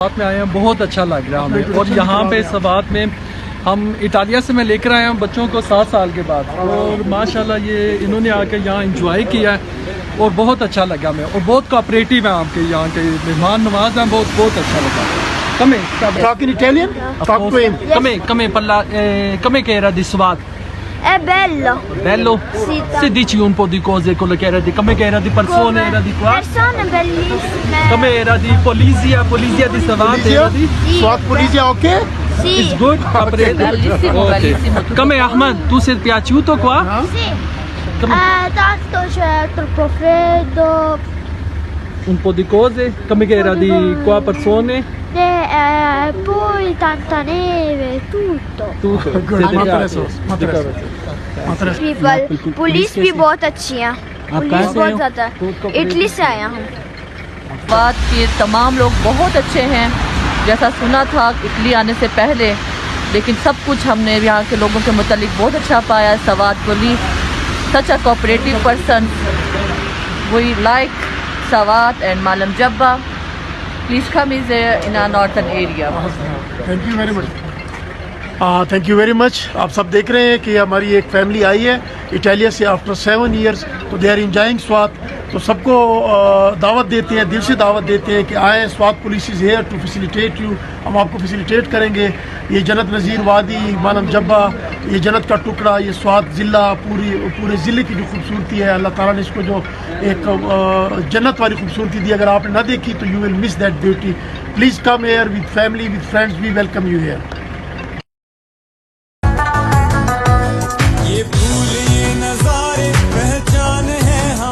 साथ में आए हैं, बहुत अच्छा लग रहा है हमें। और यहाँ पे सवात में हम इटालिया से मैं लेकर आया हूँ बच्चों को 7 साल के बाद, और माशाल्लाह ये इन्होंने आके यहाँ एंजॉय किया है और बहुत अच्छा लगा हमें। और बहुत कोऑपरेटिव है आपके यहाँ के मेहमान नवाज हैं, बहुत अच्छा लगा। Talk in Italian? Talk to him. Come che era di Svat? È bello. Bello? Sì, Se dici un po' di cose, quello che era di, come che era di persone, era di qua? Persone bellissime. Come era di polizia di Savat? Era di? Swat Polizia, okay? Sì. It's good? Bellissimo, bellissimo. Come Ahmed, tu sei piaciuto qua? Sì. Come- Tanto c'è troppo freddo. Un po' di cose? Come che era di qua persone? Poi tanta neve, tutto. Tutto. Good. Siete Madrasa. piaciuti? People, police भी बहुत अच्छी है। Police बहुत ज़्यादा Italy से आया हूँ। बात के तमाम लोग बहुत अच्छे हैं, जैसा सुना था इटली आने से पहले, लेकिन सब कुछ हमने यहाँ के लोगों के मुतालिक बहुत अच्छा पाया। Swat police such a cooperative person, we like Swat and Malam Jabba. Please come is in a northern area. Thank you very much. Thank you very much. आप सब देख रहे हैं कि हमारी एक फैमिली आई है इटालिया से आफ्टर 7 ईयर्स, तो दे आर इंजॉइंग स्वात। तो सबको दावत देते हैं, दिल से दावत देते हैं कि आए, Swat police is here to facilitate you. हम आपको फैसिलिटेट करेंगे। ये जन्नत नज़ीर वादी, मालम जब्बा, ये जन्नत का टुकड़ा, ये स्वात ज़िला, पूरे ज़िले की जो खूबसूरती है, अल्लाह ताला ने इसको जो एक जन्नत वाली खूबसूरती दी, अगर आपने ना देखी तो you will miss that beauty. Please come here with family, with friends, we welcome you hair.